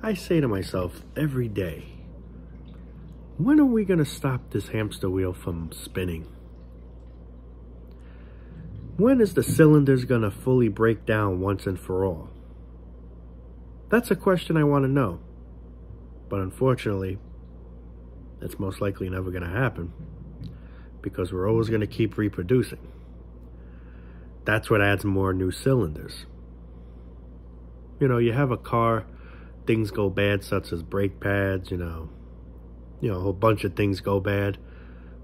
I say to myself every day, when are we going to stop this hamster wheel from spinning? When is the cylinders going to fully break down once and for all? That's a question I want to know. But unfortunately, it's most likely never going to happen, because we're always going to keep reproducing. That's what adds more new cylinders. You know, you have a car, things go bad, such as brake pads, you know, a whole bunch of things go bad.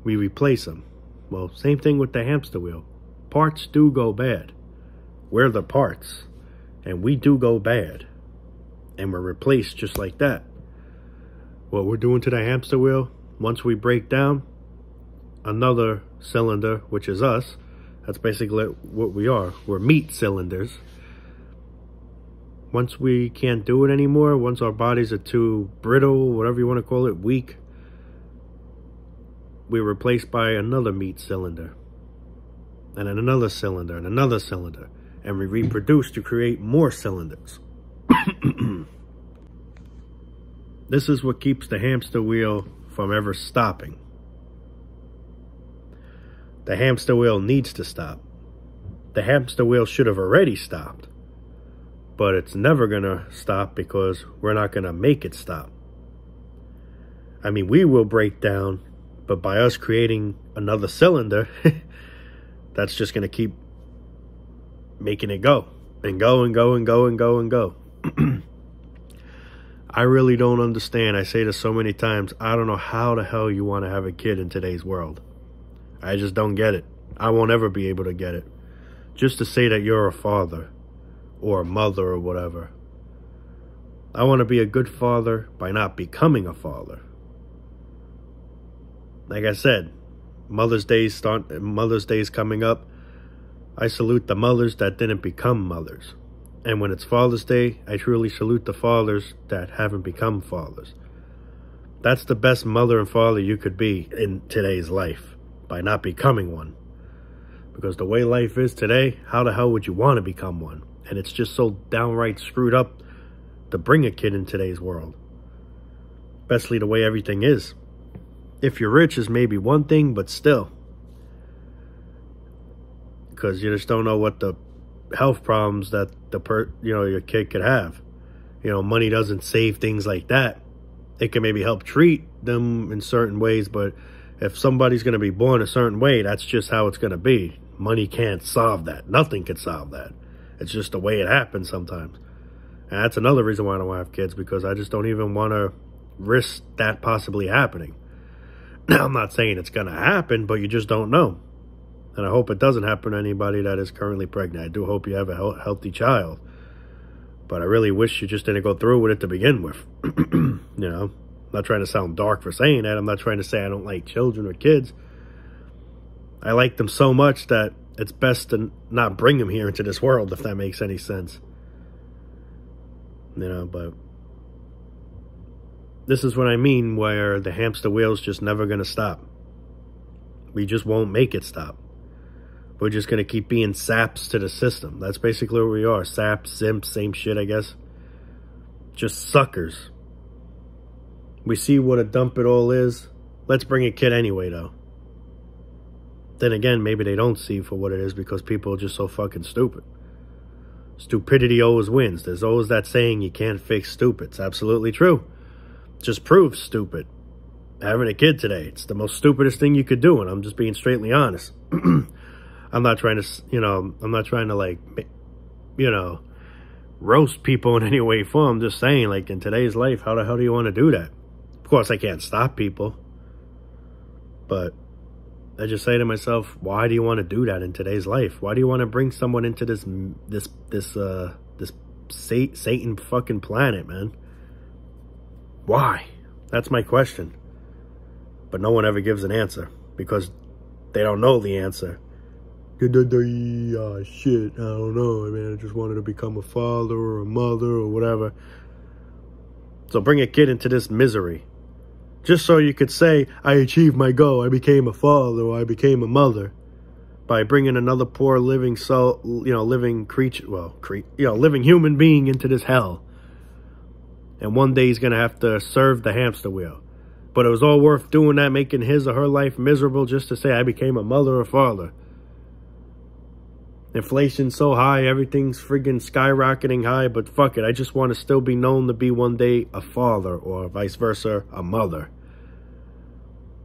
We replace them. Well, same thing with the hamster wheel. Parts do go bad. We're the parts, and we do go bad, and we're replaced just like that. What we're doing to the hamster wheel, once we break down, another cylinder, which is us, that's basically what we are. We're meat cylinders. Once we can't do it anymore, once our bodies are too brittle, whatever you want to call it, weak, we're replaced by another meat cylinder, and then another cylinder, and another cylinder, and we reproduce to create more cylinders. This is what keeps the hamster wheel from ever stopping. The hamster wheel needs to stop. The hamster wheel should have already stopped, but it's never gonna stop because we're not gonna make it stop. I mean, we will break down, but by us creating another cylinder, that's just gonna keep making it go and go and go and go and go and go. I really don't understand. I say this so many times. I don't know how the hell you want to have a kid in today's world. I just don't get it. I won't ever be able to get it. Just to say that you're a father or a mother or whatever. I want to be a good father by not becoming a father. Like I said, Mother's Day is coming up. I salute the mothers that didn't become mothers. And when it's Father's Day, I truly salute the fathers that haven't become fathers. That's the best mother and father you could be in today's life, by not becoming one. Because the way life is today, how the hell would you want to become one? And it's just so downright screwed up to bring a kid in today's world. Especially the way everything is. If you're rich is maybe one thing, but still. Because you just don't know what the health problems that your kid could have. Money doesn't save things like that. It can maybe help treat them in certain ways, but if somebody's going to be born a certain way, that's just how it's going to be. Money can't solve that. Nothing can solve that. It's just the way it happens sometimes. And that's another reason why I don't want to have kids, because I just don't even want to risk that possibly happening. Now, I'm not saying it's going to happen, but you just don't know. And I hope it doesn't happen to anybody that is currently pregnant. I do hope you have a healthy child. But I really wish you just didn't go through with it to begin with. I'm not trying to sound dark for saying that. I'm not trying to say I don't like children or kids. I like them so much that it's best to not bring them here into this world, if that makes any sense. But this is what I mean, where the hamster wheel's just never going to stop. We just won't make it stop. We're just going to keep being saps to the system. That's basically what we are. Saps, simps, same shit, I guess. Just suckers. We see what a dump it all is. Let's bring a kid anyway, though. Then again, maybe they don't see for what it is because people are just so fucking stupid. Stupidity always wins. There's always that saying, you can't fix stupid. It's absolutely true. Just proves stupid. Having a kid today, it's the most stupidest thing you could do, and I'm just being straightly honest. I'm not trying to, roast people in any way form. I'm just saying, like, in today's life, how the hell do you want to do that? Of course, I can't stop people. But I just say to myself, why do you want to do that in today's life? Why do you want to bring someone into this Satan fucking planet, man? Why? That's my question. But no one ever gives an answer because they don't know the answer. Shit, I don't know. I mean, I just wanted to become a father or a mother or whatever. So bring a kid into this misery. Just so you could say, I achieved my goal. I became a father or I became a mother. By bringing another poor living soul, living creature, living human being into this hell. And one day he's going to have to serve the hamster wheel. But it was all worth doing that, making his or her life miserable just to say I became a mother or father. Inflation's so high, everything's friggin' skyrocketing high, but fuck it, I just want to still be known to be one day a father, or vice versa, a mother.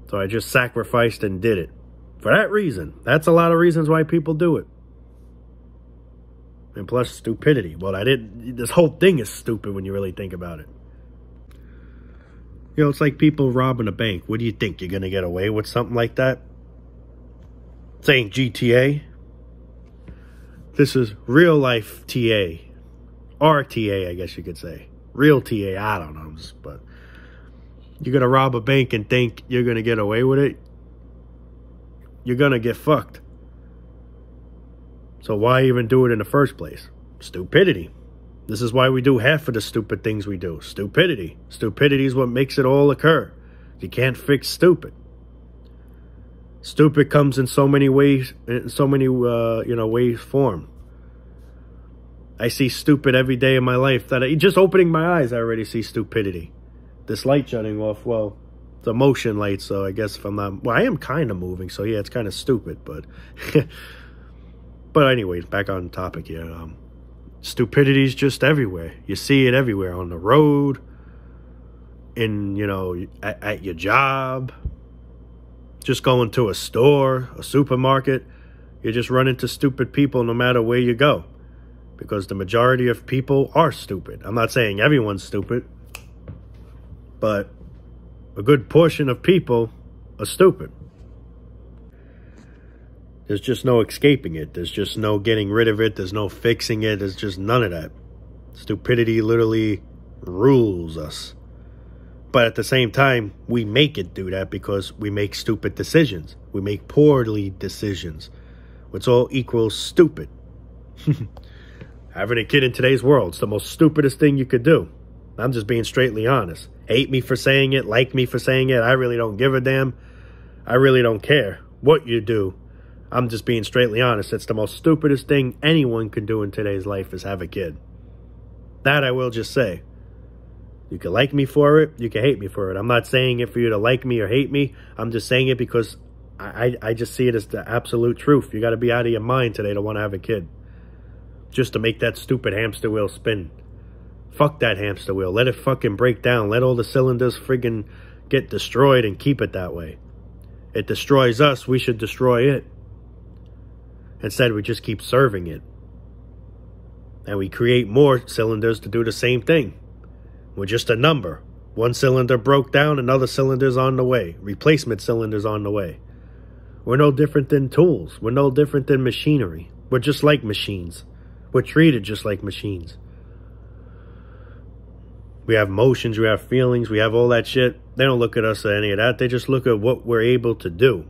So I just sacrificed and did it. For that reason. That's a lot of reasons why people do it. And plus stupidity. Well, this whole thing is stupid when you really think about it. You know, it's like people robbing a bank. What do you think? You're going to get away with something like that? This ain't GTA. This is real life TA. RTA, I guess you could say. Real TA, I don't know. But you're going to rob a bank and think you're going to get away with it? You're going to get fucked. So why even do it in the first place? Stupidity. This is why we do half of the stupid things we do. Stupidity. Stupidity is what makes it all occur. You can't fix stupid. Stupid comes in so many ways, ways form. I see stupid every day in my life. Just opening my eyes, I already see stupidity. This light shutting off, well, it's a motion light, so I guess if I'm not, well, I am kind of moving, so yeah, it's kind of stupid, but, but anyways, back on topic here. Stupidity is just everywhere. You see it everywhere, on the road, at your job. Just going to a store, a supermarket, you just run into stupid people no matter where you go. Because the majority of people are stupid. I'm not saying everyone's stupid, but a good portion of people are stupid. There's just no escaping it. There's just no getting rid of it. There's no fixing it. There's just none of that. Stupidity literally rules us. But at the same time, we make it do that because we make stupid decisions. We make poorly decisions, which all equals stupid. Having a kid in today's world is the most stupidest thing you could do. I'm just being straightly honest. Hate me for saying it, like me for saying it. I really don't give a damn. I really don't care what you do. I'm just being straightly honest. It's the most stupidest thing anyone can do in today's life is have a kid. That I will just say. You can like me for it. You can hate me for it. I'm not saying it for you to like me or hate me. I'm just saying it because I just see it as the absolute truth. You got to be out of your mind today to want to have a kid. Just to make that stupid hamster wheel spin. Fuck that hamster wheel. Let it fucking break down. Let all the cylinders friggin' get destroyed and keep it that way. It destroys us. We should destroy it. Instead, we just keep serving it. And we create more cylinders to do the same thing. We're just a number. One cylinder broke down, another cylinder's on the way. Replacement cylinder's on the way. We're no different than tools. We're no different than machinery. We're just like machines. We're treated just like machines. We have emotions, we have feelings, we have all that shit. They don't look at us or any of that. They just look at what we're able to do.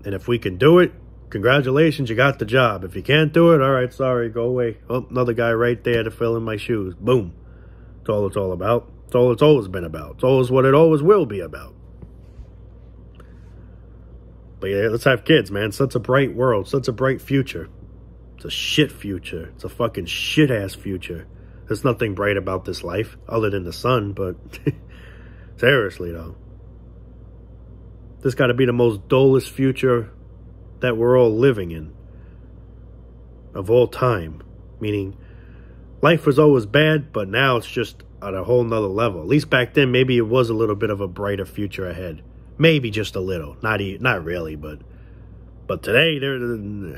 And if we can do it, congratulations, you got the job. If you can't do it, all right, sorry, go away. Oh, another guy right there to fill in my shoes. Boom. That's all it's all about. It's all it's always been about. It's always what it always will be about. But yeah, let's have kids, man. Such a bright world. Such a bright future. It's a shit future. It's a fucking shit-ass future. There's nothing bright about this life other than the sun, but seriously, though. This got to be the most dullest future that we're all living in of all time. Meaning, life was always bad, but now it's just at a whole nother level. At least back then, maybe it was a little bit of a brighter future ahead. Maybe just a little. Not really, but today, there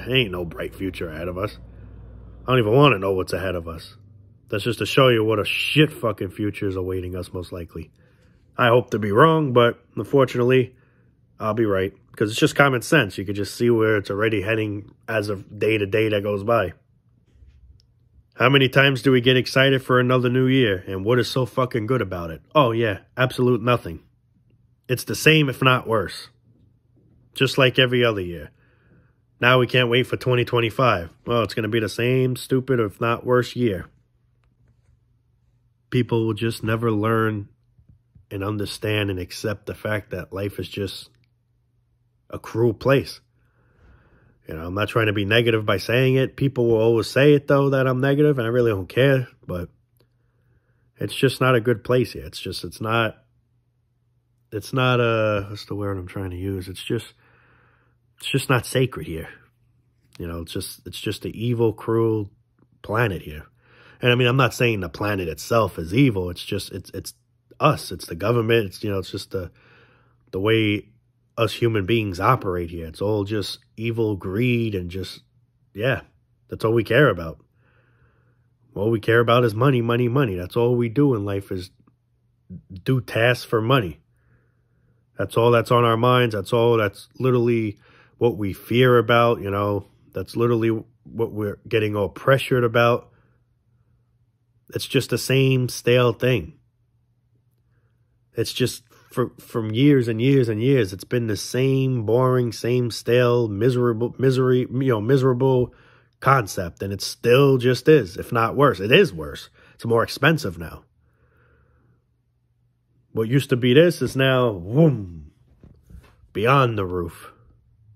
ain't no bright future ahead of us. I don't even want to know what's ahead of us. That's just to show you what a shit fucking future is awaiting us, most likely. I hope to be wrong, but unfortunately, I'll be right. Because it's just common sense. You can just see where it's already heading as of day to day that goes by. How many times do we get excited for another new year? And what is so fucking good about it? Oh yeah, absolute nothing. It's the same, if not worse. Just like every other year. Now we can't wait for 2025. Well, it's going to be the same stupid, if not worse, year. People will just never learn and understand and accept the fact that life is just a cruel place. You know, I'm not trying to be negative by saying it. People will always say it, though, that I'm negative, and I really don't care. But It's just not a good place here. It's not what's the word I'm trying to use? It's just not sacred here. You know, it's just an evil, cruel planet here. And I mean, I'm not saying the planet itself is evil. It's just, it's us. It's the government. It's, you know, it's just the way us human beings operate here. It's all just evil, greed, and just, yeah, that's all we care about. All we care about is money, money, money. That's all we do in life is do tasks for money. That's all that's on our minds. That's literally what we fear about, you know. That's literally what we're getting all pressured about. It's just the same stale thing. It's just from years and years and years, it's been the same boring, same stale, miserable concept, and it still just is, if not worse. It is worse. It's more expensive now. What used to be this is now, whoom, beyond the roof.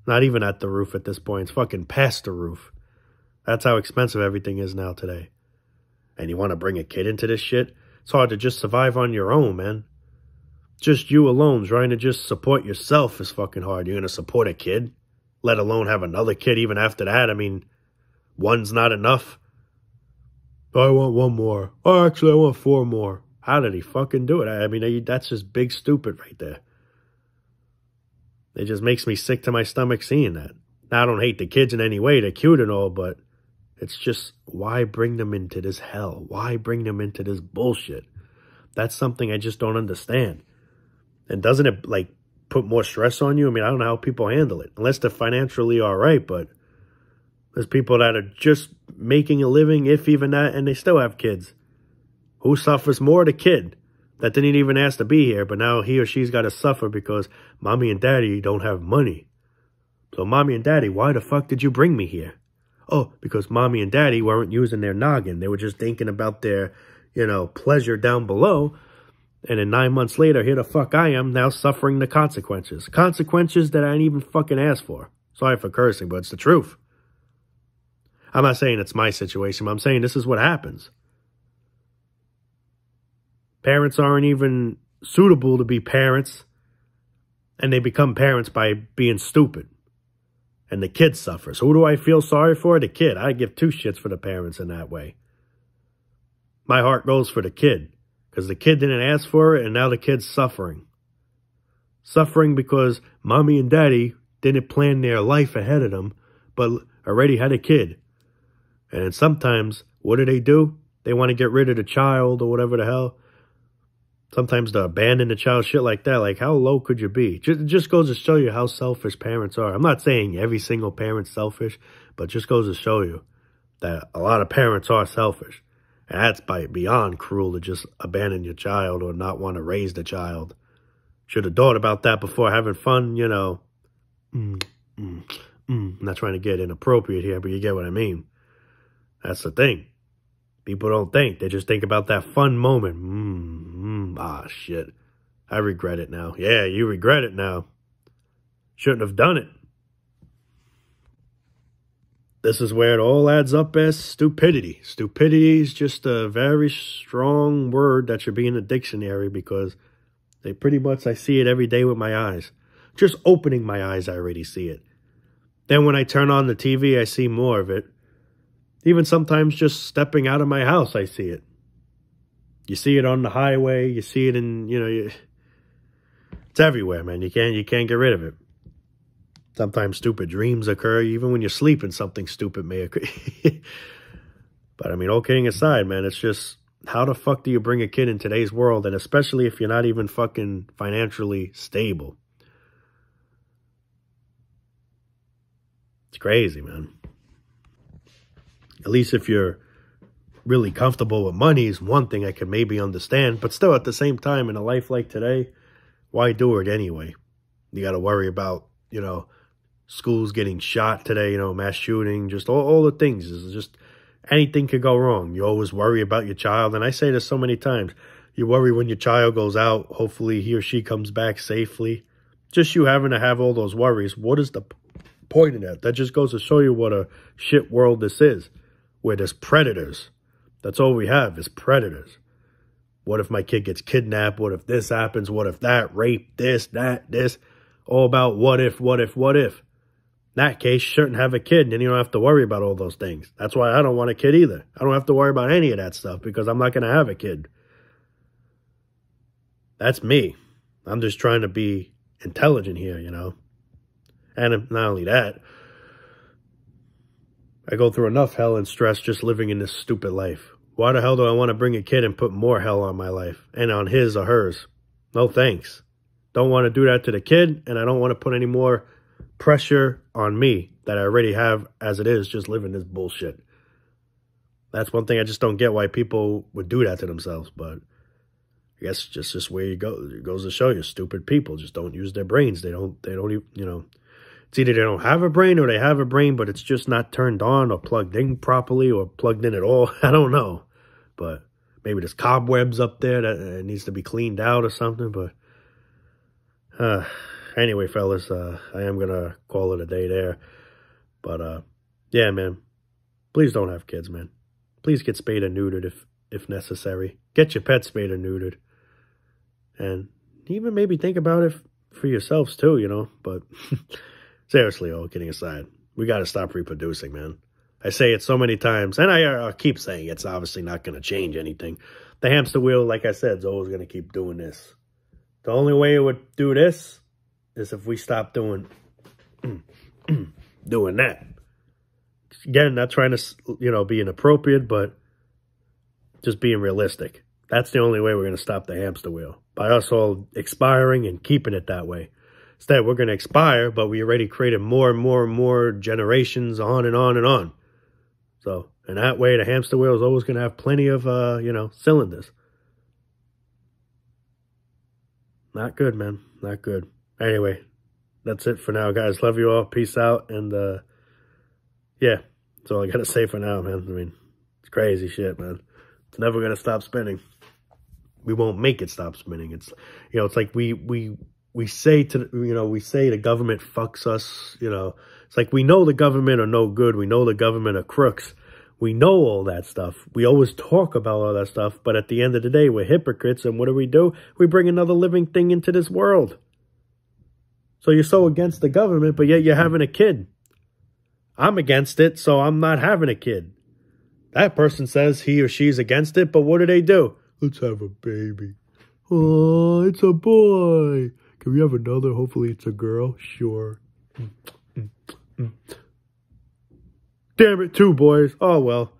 Not even at the roof at this point. It's fucking past the roof. That's how expensive everything is now today. And you want to bring a kid into this shit? It's hard to just survive on your own, man. Just you alone trying to just support yourself is fucking hard. You're going to support a kid? Let alone have another kid even after that? I mean, one's not enough. I want one more. Oh, actually, I want 4 more. How did he fucking do it? I mean, that's just big stupid right there. It just makes me sick to my stomach seeing that. Now, I don't hate the kids in any way. They're cute and all, but it's just, why bring them into this hell? Why bring them into this bullshit? That's something I just don't understand. And doesn't it, like, put more stress on you? I mean, I don't know how people handle it. Unless they're financially all right, but there's people that are just making a living, if even that, and they still have kids. Who suffers more? The kid that didn't even ask to be here, but now he or she's got to suffer because mommy and daddy don't have money. So mommy and daddy, why the fuck did you bring me here? Oh, because mommy and daddy weren't using their noggin. They were just thinking about their, you know, pleasure down below. And then 9 months later, here the fuck I am now suffering the consequences. Consequences that I didn't even fucking ask for. Sorry for cursing, but it's the truth. I'm not saying it's my situation, but I'm saying this is what happens. Parents aren't even suitable to be parents, and they become parents by being stupid. And the kid suffers. Who do I feel sorry for? The kid. I give 2 shits for the parents in that way. My heart goes for the kid, because the kid didn't ask for it, and now the kid's suffering. Suffering because mommy and daddy didn't plan their life ahead of them, but already had a kid. And then sometimes, what do? They want to get rid of the child or whatever the hell. Sometimes they abandon the child, shit like that. Like, how low could you be? It just goes to show you how selfish parents are. I'm not saying every single parent's selfish, but it just goes to show you that a lot of parents are selfish. And that's beyond cruel to just abandon your child or not want to raise the child. Should have thought about that before having fun, you know. I'm not trying to get inappropriate here, but you get what I mean. That's the thing. People don't think. They just think about that fun moment. Shit. I regret it now. Yeah, you regret it now. Shouldn't have done it. This is where it all adds up as stupidity. Stupidity is just a very strong word that should be in the dictionary because they pretty much, I see it every day with my eyes. Just opening my eyes, I already see it. Then when I turn on the TV, I see more of it. Even sometimes just stepping out of my house, I see it. You see it on the highway. You see it in, it's everywhere, man. You can't get rid of it. Sometimes stupid dreams occur. Even when you're sleeping, something stupid may occur. But I mean, all kidding aside, man, it's just, how the fuck do you bring a kid in today's world? And especially if you're not even fucking financially stable. It's crazy, man. At least if you're really comfortable with money is one thing I can maybe understand. But still, at the same time, in a life like today, why do it anyway? You got to worry about, schools getting shot today, mass shooting, just all the things. It's just anything could go wrong. You always worry about your child. And I say this so many times. You worry when your child goes out. Hopefully he or she comes back safely. Just you having to have all those worries. What is the point of that? That just goes to show you what a shit world this is. Where there's predators. That's all we have is predators. What if my kid gets kidnapped? What if this happens? What if that? Rape, this, that, this. All about what if, what if, what if. In that case, you shouldn't have a kid, and then you don't have to worry about all those things. That's why I don't want a kid either. I don't have to worry about any of that stuff because I'm not going to have a kid. That's me. I'm just trying to be intelligent here, you know. And not only that, I go through enough hell and stress just living in this stupid life. Why the hell do I want to bring a kid and put more hell on my life and on his or hers? No thanks. Don't want to do that to the kid, and I don't want to put any more pressure on me that I already have as it is just living this bullshit. That's one thing I just don't get why people would do that to themselves, but I guess just where you go. It goes to show you, stupid people just don't use their brains. They don't even, you know, it's either they don't have a brain or they have a brain, but it's just not turned on or plugged in properly or plugged in at all. I don't know, but maybe there's cobwebs up there that it needs to be cleaned out or something, but anyway, fellas, I am going to call it a day there. But, yeah, man, please don't have kids, man. Please get spayed or neutered if necessary. Get your pet spayed or neutered. And even maybe think about it for yourselves, too, you know. But seriously, all kidding aside, we got to stop reproducing, man. I say it so many times, and I keep saying it's obviously not going to change anything. The hamster wheel, like I said, is always going to keep doing this. The only way it would do this is if we stop doing that. Again, not trying to, you know, be inappropriate, but just being realistic. That's the only way we're going to stop the hamster wheel. By us all expiring and keeping it that way. Instead, we're going to expire, but we already created more and more and more generations on and on and on. So, in that way, the hamster wheel is always going to have plenty of, you know, cylinders. Not good, man. Not good. Anyway, that's it for now, guys. Love you all. Peace out. And, yeah, that's all I got to say for now, man. I mean, it's crazy shit, man. It's never going to stop spinning. We won't make it stop spinning. It's, you know, it's like we say to, you know, we say the government fucks us, you know. It's like we know the government are no good. We know the government are crooks. We know all that stuff. We always talk about all that stuff, but at the end of the day, we're hypocrites, and what do? We bring another living thing into this world. So you're so against the government, but yet you're having a kid. I'm against it, so I'm not having a kid. That person says he or she's against it, but what do? Let's have a baby. Oh, it's a boy. Can we have another? Hopefully it's a girl. Sure. Damn it, 2 boys. Oh, well.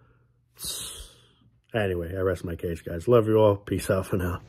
Anyway, I rest my case, guys. Love you all. Peace out for now.